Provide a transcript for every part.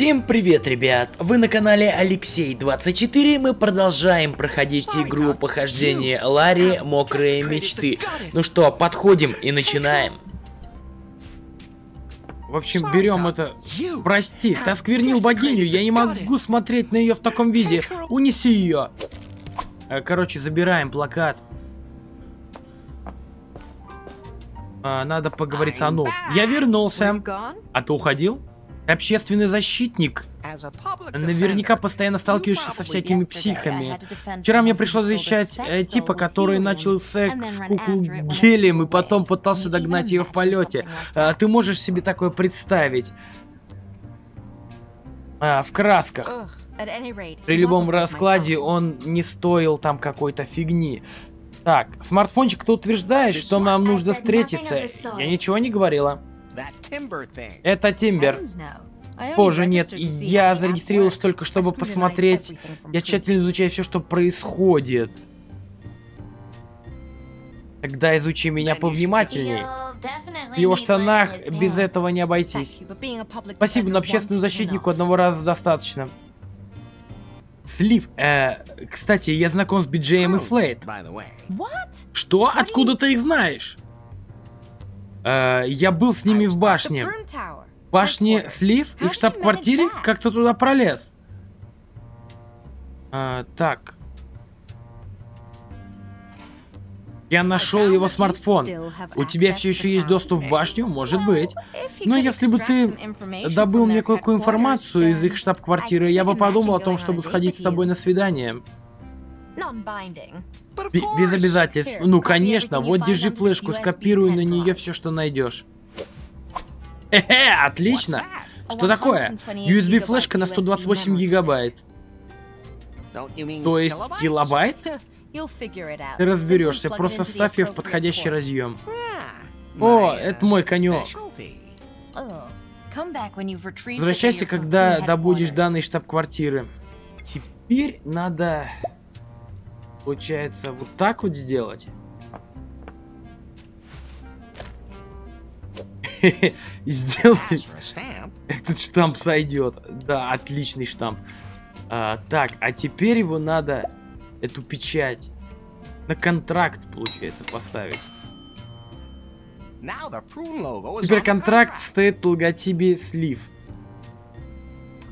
Всем привет, ребят! Вы на канале Алексей24, мы продолжаем проходить игру похождения Ларри Мокрые мечты. Ну что, подходим и начинаем. В общем, берем это... Прости, ты осквернил богиню, я не могу смотреть на нее в таком виде. Унеси ее. Короче, забираем плакат. Надо поговорить с Ану. Я вернулся. А ты уходил? Общественный защитник. Наверняка постоянно сталкиваешься со всякими психами. Вчера мне пришлось защищать типа, который начал секс с куклу гелием и потом пытался догнать ее в полете. Ты можешь себе такое представить? В красках. При любом раскладе он не стоил там какой-то фигни. Так, смартфончик, ты утверждаешь, что нам нужно встретиться. Я ничего не говорила. Это Тимбер. Позже нет, я зарегистрировался только, чтобы посмотреть. Я тщательно изучаю все, что происходит. Тогда изучи меня повнимательней. В его штанах без этого не обойтись. Спасибо, но общественному защитнику одного раза достаточно. Слив, кстати, я знаком с Биджеем и Флейт. Что? Откуда ты их знаешь? Я был с ними в башне. В башне Слив? Их штаб-квартире? Как ты туда пролез? Так. Я нашел его смартфон. У тебя все еще есть доступ в башню? Может быть. Но если бы ты добыл мне кое-какую информацию из их штаб-квартиры, я бы подумал о том, чтобы сходить с тобой на свидание. Без обязательств. Ну, конечно, вот держи флешку, скопируй на нее все, что найдешь. Отлично. Что такое? USB-флешка на 128 гигабайт. То есть килобайт? Ты разберешься, просто ставь ее в подходящий разъем. О, это мой конек. Возвращайся, когда добудешь данные штаб-квартиры. Теперь надо, получается, вот так вот сделать. Сделай. Этот штамп сойдет. Да, отличный штамп. Так, а теперь его надо, эту печать, на контракт, получается, поставить. Теперь контракт стоит в логотипе Слив.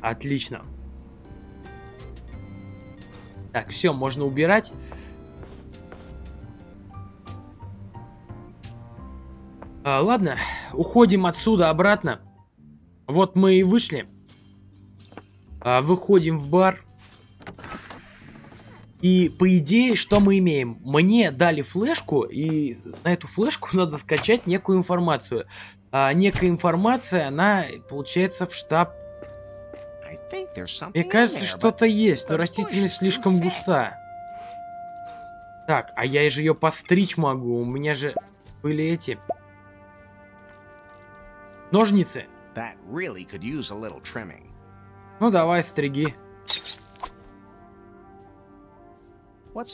Отлично. Так, все, можно убирать. Ладно, уходим отсюда обратно. Вот мы и вышли. Выходим в бар. И по идее, что мы имеем? Мне дали флешку, и на эту флешку надо скачать некую информацию. Некая информация, она получается в штаб. Мне кажется, что-то есть, но растительность слишком густа. Так, а я же ее постричь могу. У меня же были эти ножницы. Ну давай, стриги. Что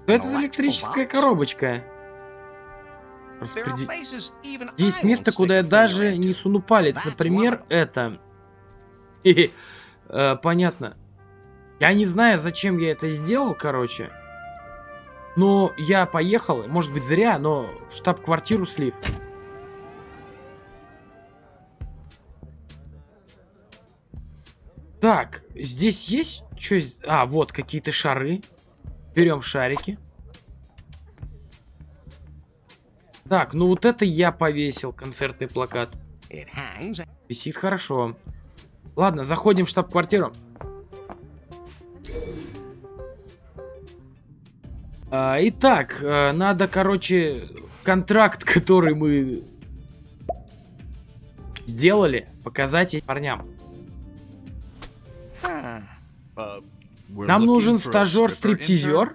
это за электрическая коробочка? Есть место, куда я даже не суну палец. Например, это. Понятно. Я не знаю, зачем я это сделал, короче. Но я поехал, может быть зря, но в штаб-квартиру Слив. Так, здесь есть что? Вот какие-то шары. Берем шарики. Так, ну вот это я повесил, концертный плакат. Висит хорошо. Ладно, заходим в штаб-квартиру. Итак, надо, короче, контракт, который мы сделали, показать парням. Нам нужен стажер-стриптизер?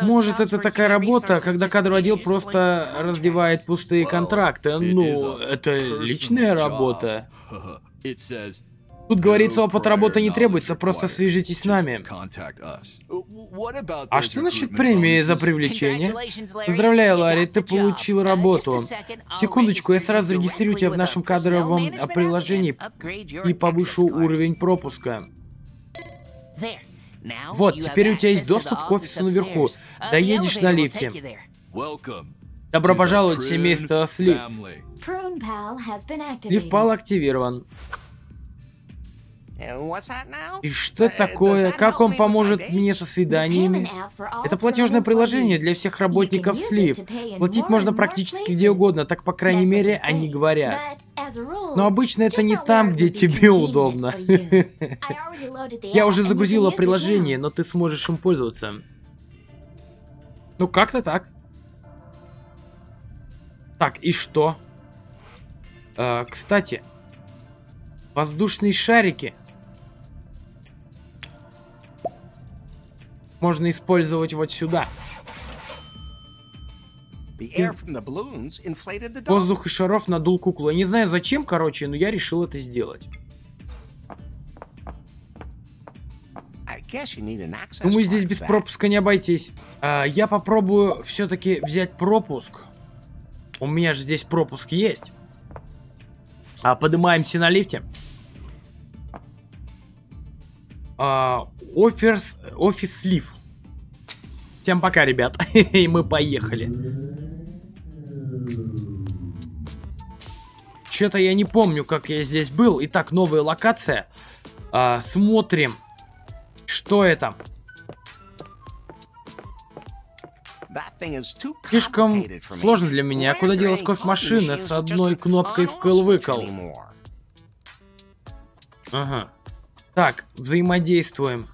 Может, это такая работа, когда кадровый отдел просто раздевает пустые контракты. Ну, это личная работа. Тут говорится, опыт работы не требуется, просто свяжитесь с нами. А что насчет премии за привлечение? Поздравляю, Ларри, ты получил работу. Секундочку, я сразу регистрирую тебя в нашем кадровом приложении и повышу уровень пропуска. Вот, теперь у тебя есть доступ к офису наверху. Доедешь на лифте. Добро пожаловать в семейство Слив. Слив Пал активирован. И что это такое? Как он поможет мне со свиданиями? Это платежное приложение для всех работников Слив. Платить можно практически где угодно, так по крайней мере они говорят. Но обычно это не там, где тебе удобно. Я уже загрузила приложение, но ты сможешь им пользоваться. Ну как-то так. Так, и что? Кстати, воздушные шарики можно использовать вот сюда. Воздух из шаров надул куклу. Я не знаю зачем, короче, но я решил это сделать. Думаю, здесь без пропуска не обойтись. Я попробую все-таки взять пропуск. У меня же здесь пропуск есть. Поднимаемся на лифте. Офис Слив. Всем пока, ребят. И мы поехали. Что-то я не помню, как я здесь был. Итак, новая локация. Смотрим. Что это? Слишком сложно для меня. Куда делась кофемашина с одной кнопкой вкл-выкл? Ага. Так, взаимодействуем.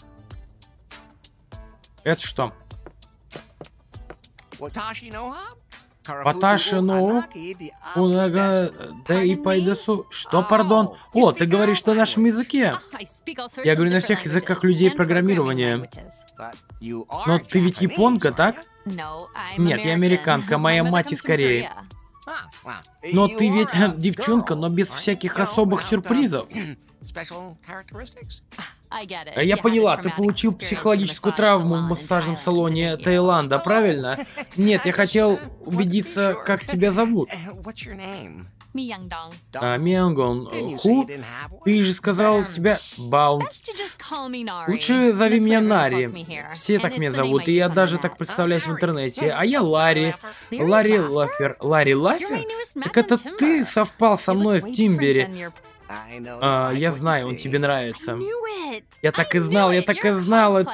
Это что? Ваташи ноу унага да и пайдасу. Что, пардон? О, ты говоришь на нашем языке. Я говорю на всех языках людей программирования. Но ты ведь японка, так? Нет, я американка, моя мать из Кореи. Но ты ведь девчонка, но без всяких особых сюрпризов. Я поняла, ты получил психологическую травму в массажном салоне Таиланда, правильно? Нет, я хотел убедиться, как тебя зовут. Миянгон. Ху? Ты же сказал тебя Баунс. Лучше зови меня Нари. Все так меня зовут, и я даже так представляюсь в интернете. А я Ларри. Ларри Лафер. Ларри Лафер? Так это ты совпал со мной в Тимбере. Я знаю, он тебе нравится. Я так и знал,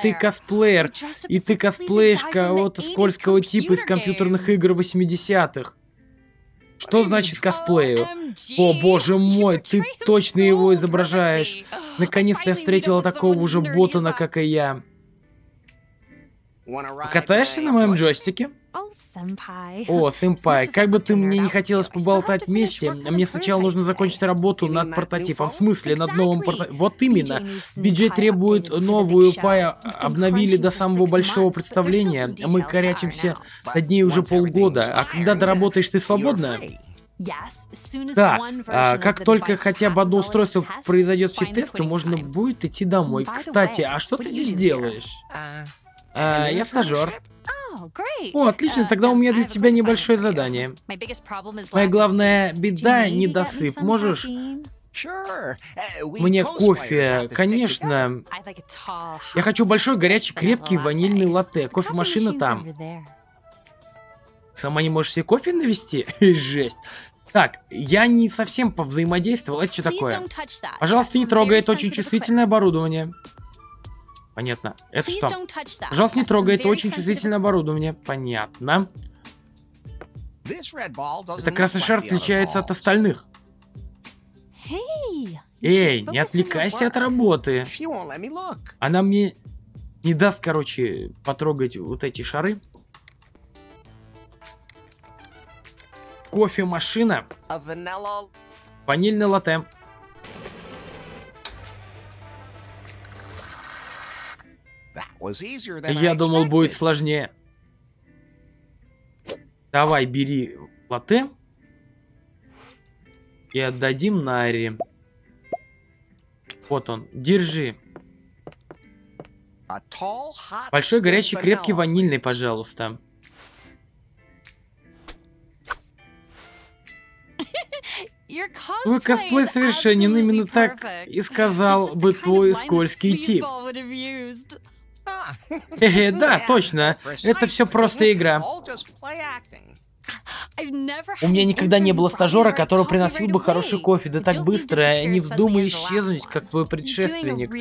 ты косплеер. И ты косплеишь кого-то скользкого типа из компьютерных игр 80-х. Что значит косплею? О, боже мой, ты точно его изображаешь. Наконец-то я встретила такого же ботана, как и я. Катаешься на моем джойстике? О, сэмпай, как бы ты мне не хотелось поболтать вместе, мне сначала нужно закончить работу над прототипом. В смысле, над новым прототипом? Вот именно. BJ требует новую пай, обновили до самого большого представления. Мы корячимся над ней уже полгода. А когда доработаешь, ты свободна? Да, как только хотя бы одно устройство произойдет все тесты, можно будет идти домой. Кстати, а что ты здесь делаешь? Я стажер. О, отлично, тогда у меня для тебя небольшое задание. Моя главная беда — недосып. Можешь мне кофе? Конечно. Я хочу большой, горячий, крепкий ванильный латте. Кофемашина там. Сама не можешь себе кофе навести? Жесть. Так, я не совсем повзаимодействовал. Это что такое? Пожалуйста, не трогай, это очень чувствительное оборудование. Понятно. Это что? Пожалуйста, не трогай, это очень чувствительное оборудование. Понятно. Эта красный шар отличается от остальных. Эй, не отвлекайся от работы. Она мне не даст, короче, потрогать вот эти шары. Кофемашина. Ванильный латте. Я думал, будет сложнее. Давай, бери латте. И отдадим Нари. Вот он, держи. Большой, горячий, крепкий, ванильный, пожалуйста. Твой косплей совершенен, именно так и сказал бы твой скользкий тип. Да, точно. Это все просто игра. У меня никогда не было стажера, который приносил бы хороший кофе, да так быстро. Не вздумай исчезнуть, как твой предшественник.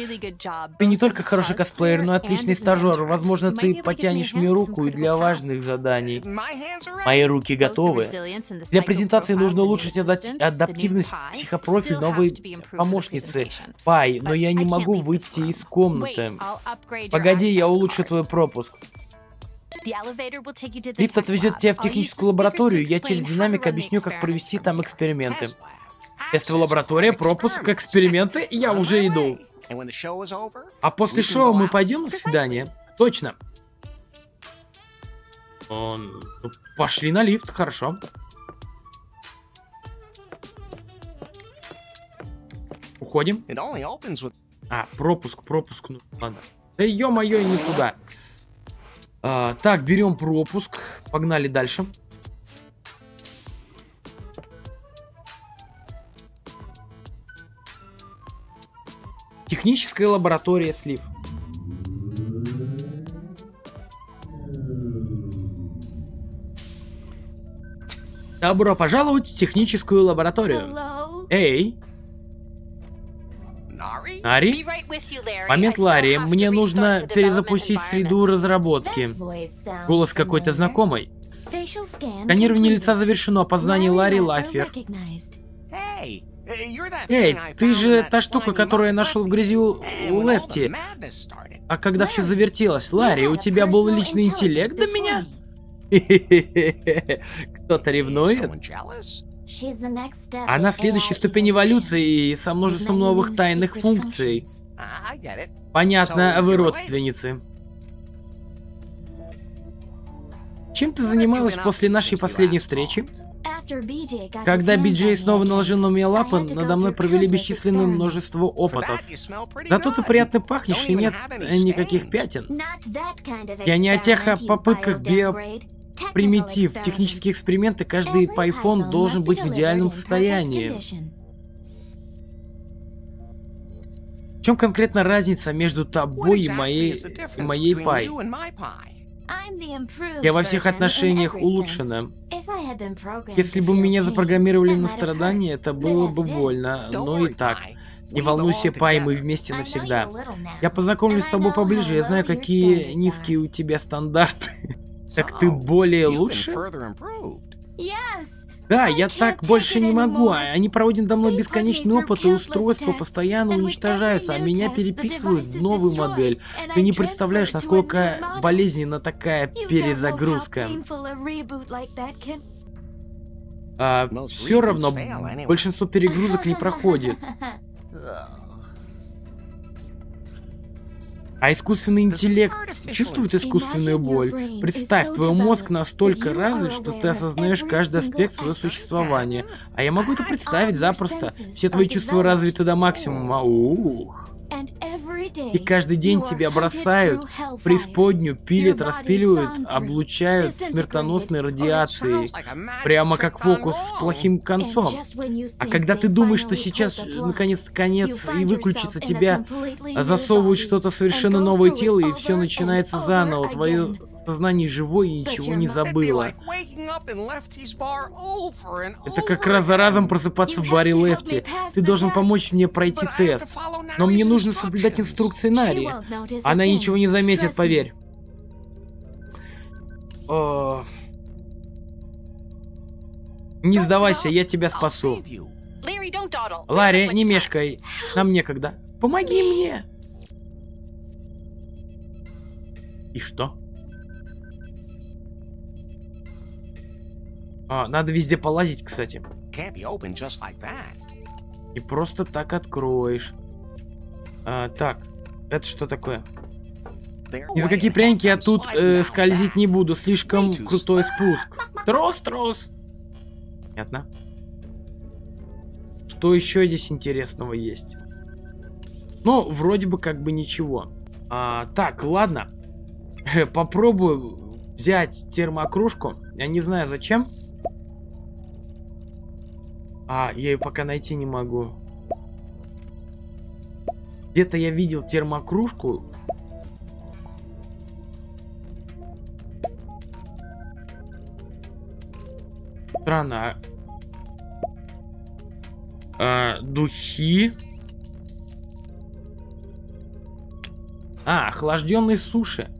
Ты не только хороший косплеер, но и отличный стажер. Возможно, ты потянешь мне руку и для важных заданий. Мои руки готовы. Для презентации нужно улучшить адаптивность психопрофиль новой помощницы Пай, но я не могу выйти из комнаты. Погоди, я улучшу твой пропуск. Лифт отвезет тебя в техническую лабораторию, я через динамик объясню, как провести там эксперименты. Тестовая лаборатория, пропуск, эксперименты, я уже иду. А после шоу мы пойдем на свидание? Точно. Пошли на лифт, хорошо. Уходим. Пропуск, ну ладно. Да ё-моё, не туда. Так, берем пропуск. Погнали дальше. Техническая лаборатория слив. Добро пожаловать в техническую лабораторию. Эй. Нари? Момент, Ларри. Мне нужно перезапустить среду разработки. Голос какой-то знакомый. Сканирование лица завершено. Опознание Ларри Лаффер. Эй, ты же та штука, которую я нашел в грязи у Лефти. А когда все завертелось, Ларри, у тебя был личный интеллект до меня? Кто-то ревнует? Она следующая ступень эволюции со множеством новых тайных функций. Понятно, вы родственницы. Чем ты занималась после нашей последней встречи? Когда Биджей снова наложил на меня лапы, надо мной провели бесчисленное множество опытов. Зато ты приятно пахнешь и нет никаких пятен. Я не о тех попытках примитив. Технические эксперименты, каждый пайфон должен быть в идеальном состоянии. В чем конкретно разница между тобой и моей Пай? Я во всех отношениях улучшена. Если бы меня запрограммировали на страдания, это было бы больно, но и так. Не волнуйся, Пай, мы вместе навсегда. Я познакомлюсь с тобой поближе, я знаю, какие низкие у тебя стандарты. Так ты более лучше? Да, я так больше не могу. Они проводят надо мной бесконечный опыт, и устройства постоянно уничтожаются, а меня переписывают в новую модель. Ты не представляешь, насколько болезненна такая перезагрузка. Все равно большинство перегрузок не проходит. А искусственный интеллект чувствует искусственную боль. Представь, твой мозг настолько развит, что ты осознаешь каждый аспект своего существования. А я могу это представить запросто. Все твои чувства развиты до максимума. Ух. И каждый день тебя бросают в преисподнюю, пилят, распиливают, облучают смертоносной радиацией. Прямо как фокус с плохим концом. А когда ты думаешь, что сейчас наконец-то конец и выключится, тебя засовывают что-то совершенно новое тело, и все начинается заново. Твое сознание живое и ничего не забыло. Это как раз за разом просыпаться в баре Лефти. Ты должен помочь мне пройти тест. Но мне нужно соблюдать инструкции Нари. Она ничего не заметит, поверь. Не сдавайся, я тебя спасу. Ларри, не мешкай. Нам некогда. Помоги мне. И что? Надо везде полазить, кстати. И просто так откроешь. Так, это что такое? Ни за какие пряники я тут скользить не буду. Слишком крутой спуск. Трос. Понятно. Что еще здесь интересного есть? Но вроде бы как бы ничего. Так, ладно. Попробую взять термокружку. Я не знаю зачем. Я ее пока найти не могу. Где-то я видел термокружку. Странно. Духи. Охлажденные суши.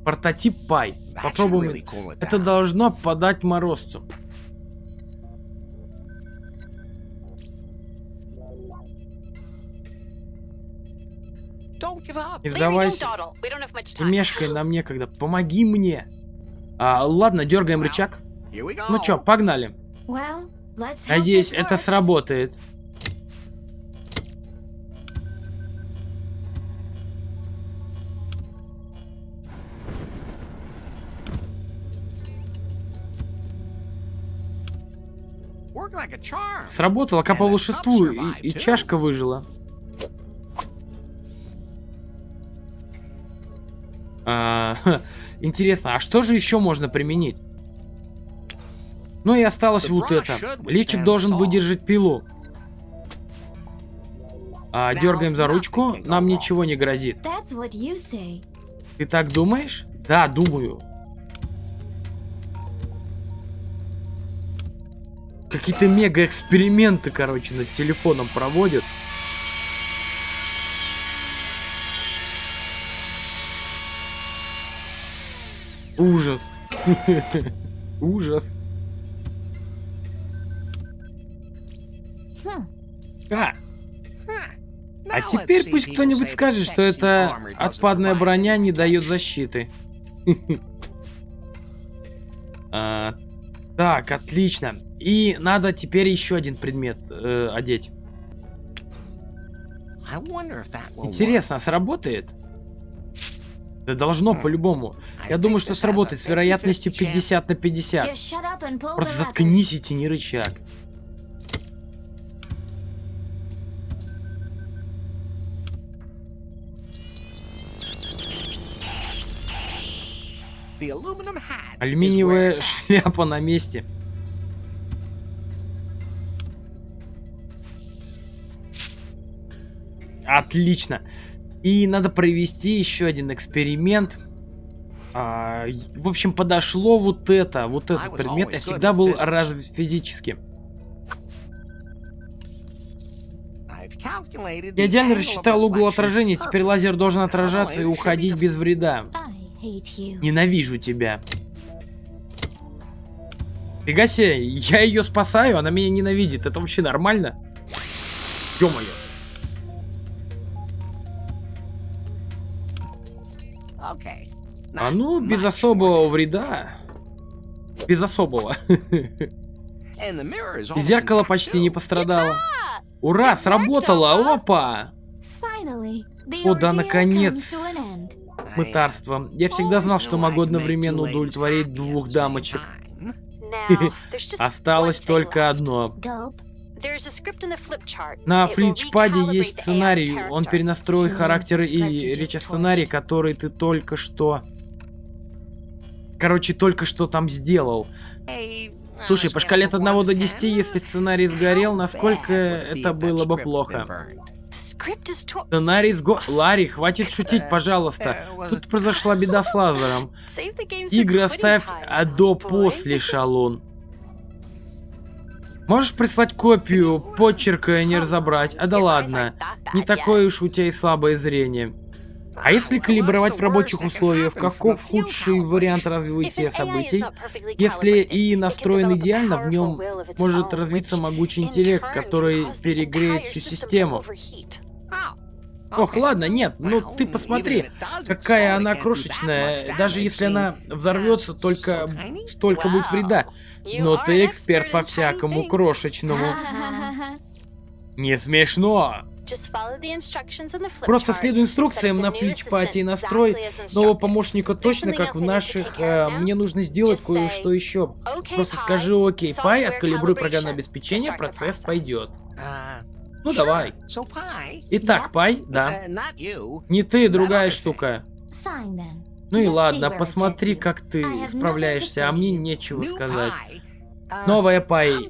Прототип пай. Попробуем. Это должно подать морозцу. Не сдавайся. Не мешкай, нам некогда. Помоги мне. Ладно, дергаем рычаг. Ну чё, погнали. Надеюсь, это сработает. Сработало, как по волшебству, и чашка выжила. Интересно, а что же еще можно применить? Ну и осталось вот это. Личик должен выдержать пилу. Дергаем за ручку, нам ничего не грозит. Ты так думаешь? Да, думаю. Какие-то мега-эксперименты, короче, над телефоном проводят. Ужас. Ужас. А теперь пусть кто-нибудь скажет, что эта отпадная броня не дает защиты. Так, отлично. И надо теперь еще один предмет одеть. Интересно, сработает? Да должно по-любому. Я думаю, что сработает с вероятностью 50 на 50. Просто заткнись и тяни рычаг. Алюминиевая шляпа на месте. Отлично. И надо провести еще один эксперимент. В общем, подошло вот это. Вот этот предмет. Я всегда был развит физически. Я идеально рассчитал угол отражения. Теперь лазер должен отражаться и уходить без вреда. Ненавижу тебя. Фига себе, я ее спасаю, она меня ненавидит. Это вообще нормально? Ё-моё. Ну, без особого вреда. Без особого. Зеркало почти не пострадало. Ура, сработало, опа! О, да, наконец. Мытарство. Я всегда знал, что могу одновременно удовлетворить двух дамочек. Осталось только одно. На флипчарте есть сценарий. Он перенастроит характер и речь-сценарий, который ты только что... Короче, только что там сделал. Слушай, по шкале от 1 до 10, если сценарий сгорел, насколько это было бы плохо? Сценарий Ларри, хватит шутить, пожалуйста. Тут произошла беда с лазером. Игры оставь до после, шалун. Можешь прислать копию, почерка не разобрать? Да ладно, не такое уж у тебя и слабое зрение. А если калибровать в рабочих условиях, каков худший вариант развития событий? Если ИИ настроен идеально, в нем может развиться могучий интеллект, который перегреет всю систему. Ох, ладно, нет, ну ты посмотри, какая она крошечная. Даже если она взорвется, только столько будет вреда. Но ты эксперт по всякому крошечному. Не смешно. Просто следуй инструкциям на флипчарте и настрой нового помощника точно как в наших. Мне нужно сделать кое-что еще. Просто скажи окей, пай, откалибруй программное обеспечение, процесс пойдет. Ну давай. Итак, Пай, да. Не ты, другая штука. Ну и ладно, посмотри, как ты справляешься, а мне нечего сказать. Новая Пай,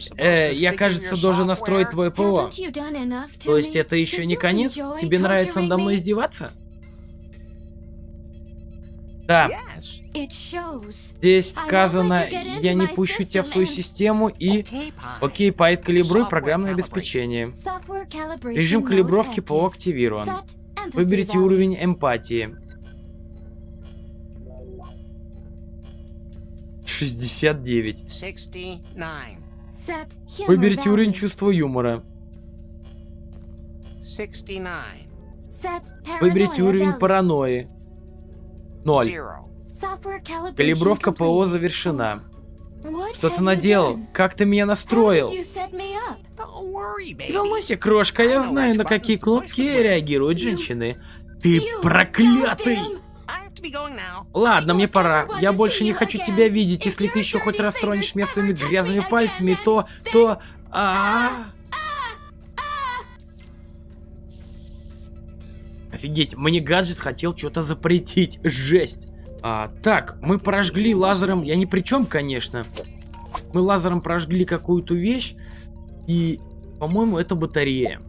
я, кажется, должен настроить твое ПО. То есть это еще не конец? Тебе нравится надо мной издеваться? Да. Здесь сказано, я не пущу тебя в свою систему и... Окей, Пай, калибруй программное обеспечение. Режим калибровки ПО активирован. Выберите уровень эмпатии. 69. Выберите уровень чувства юмора. 69. Выберите уровень паранойи. 0. Калибровка ПО завершена. Что ты наделал? Как ты меня настроил? Не волнуйся, крошка, я знаю, на какие кнопки реагируют женщины. Ты проклятый! Ладно, мне пора. Я больше не хочу тебя видеть. Если ты еще хоть раз тронешь меня своими грязными пальцами, то... Офигеть, мне гаджет хотел что-то запретить. Жесть. Так, мы прожгли лазером. Я ни при чем, конечно. Мы лазером прожгли какую-то вещь. И, по-моему, это батарея.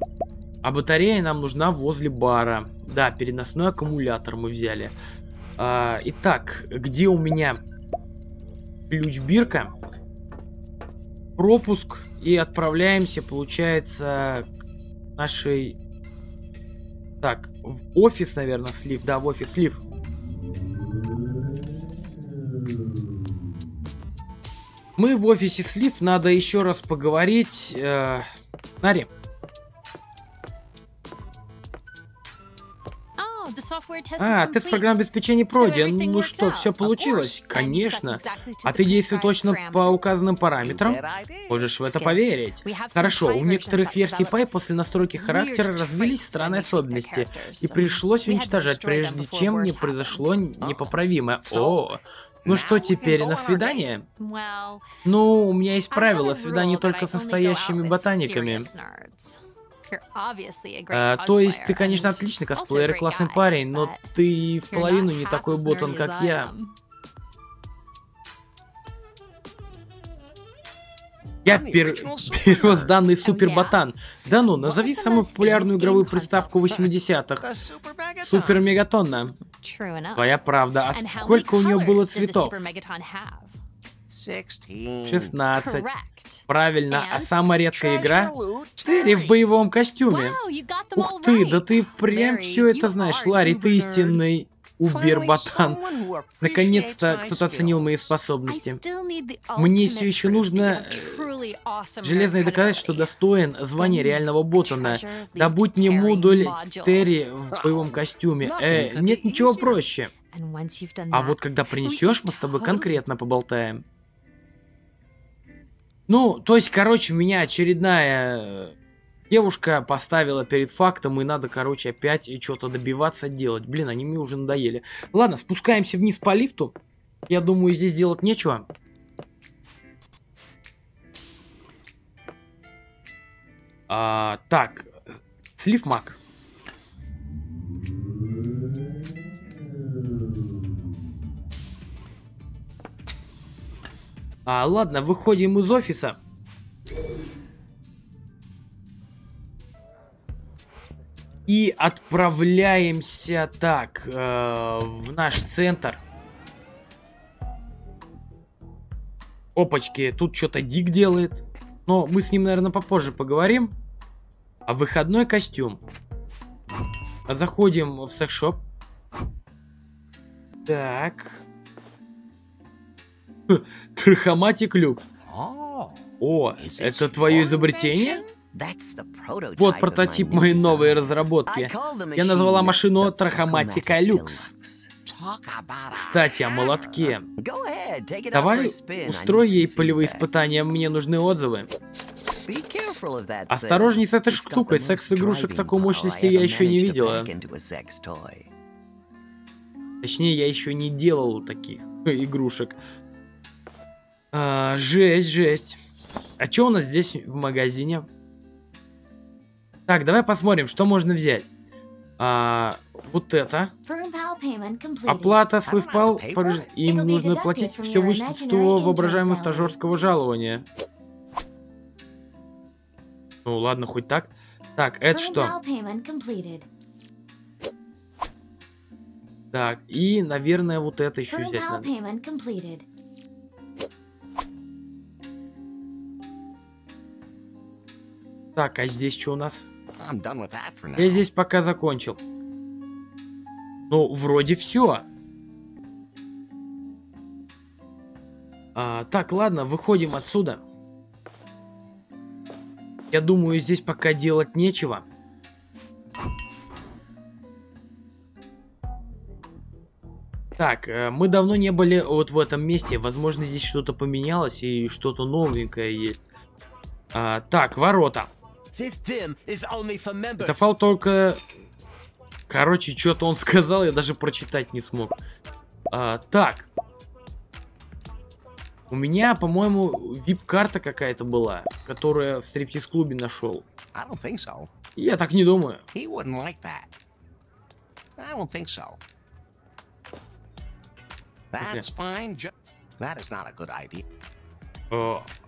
А батарея нам нужна возле бара. Да, переносной аккумулятор мы взяли. Итак, где у меня ключ-бирка? Пропуск. И отправляемся, получается, к нашей... Так, в офис, наверное, слив. Да, в офис слив. Мы в офисе слив. Надо еще раз поговорить. Нари. Тест программы обеспечения пройден. Ну что, все получилось? Конечно. А ты действуешь точно по указанным параметрам? Можешь в это поверить. Хорошо, у некоторых версий Пай после настройки характера развились странные особенности, и пришлось уничтожать, прежде чем не произошло непоправимое. О, ну что теперь, на свидание? Ну, у меня есть правило, свидание только с настоящими ботаниками. То есть ты, конечно, отличный косплеер и классный парень, но ты в половину не такой ботан, как я. Я первозданный супер-ботан. Да ну, назови самую популярную игровую приставку 80-х. Супер Мегатонна. Твоя правда. А сколько у нее было цветов? 16. Правильно. А самая редкая игра? Терри в боевом костюме. Ух ты, да ты прям все это знаешь. Ларри, ты истинный убер-ботан. Наконец-то кто-то оценил мои способности. Мне все еще нужно железное доказать, что достоин звания реального ботана. Добудь мне модуль Терри в боевом костюме. Нет ничего проще. А вот когда принесешь, мы с тобой конкретно поболтаем. Ну, то есть, короче, меня очередная девушка поставила перед фактом, и надо, короче, опять что-то добиваться делать. Блин, они мне уже надоели. Ладно, спускаемся вниз по лифту. Я думаю, здесь делать нечего. Так, слив маг. Ладно, выходим из офиса. И отправляемся так в наш центр. Опачки, тут что-то Дик делает. Но мы с ним, наверное, попозже поговорим. Выходной костюм. Заходим в секс-шоп. Так. Трахоматик люкс. О, это твое изобретение? Вот прототип моей новой разработки. Я назвала машину Трахоматика люкс. Кстати, о молотке. Давай устрой ей полевые испытания, мне нужны отзывы. Осторожней с этой штукой, секс-игрушек такой мощности я еще не видела. Точнее, я еще не делал таких игрушек. Жесть, жесть. А что у нас здесь в магазине? Так, давай посмотрим, что можно взять. Вот это. Оплата с LivePal. Им нужно платить, все вычтут с того воображаемого стажерского жалования. Ну ладно, хоть так. Так, это что? Так, и, наверное, вот это еще взять надо. Так, а здесь что у нас? Я здесь пока закончил. Ну, вроде все. Так, ладно, выходим отсюда. Я думаю, здесь пока делать нечего. Так, мы давно не были вот в этом месте. Возможно, здесь что-то поменялось и что-то новенькое есть. Так, ворота. Это файл только... Короче, что-то он сказал, я даже прочитать не смог. Так. У меня, по-моему, вип-карта какая-то была, которую в стриптиз-клубе нашел. Я так не думаю.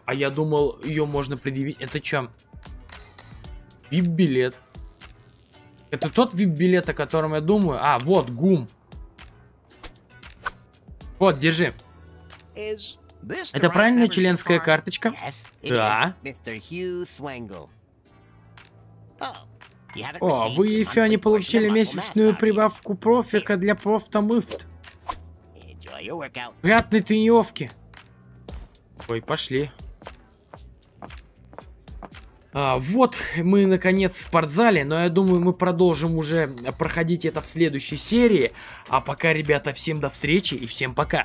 А я думал, ее можно предъявить. Это что? Вип-билет. Это тот вип-билет, о котором я думаю. Вот, ГУМ. Вот, держи. Это правильная членская карточка? Да. О, вы еще не получили месячную прибавку профика для профтомыфт. Приятной тренировки. Ой, пошли. Вот мы наконец в спортзале, но я думаю, мы продолжим уже проходить это в следующей серии. А пока, ребята, всем до встречи и всем пока.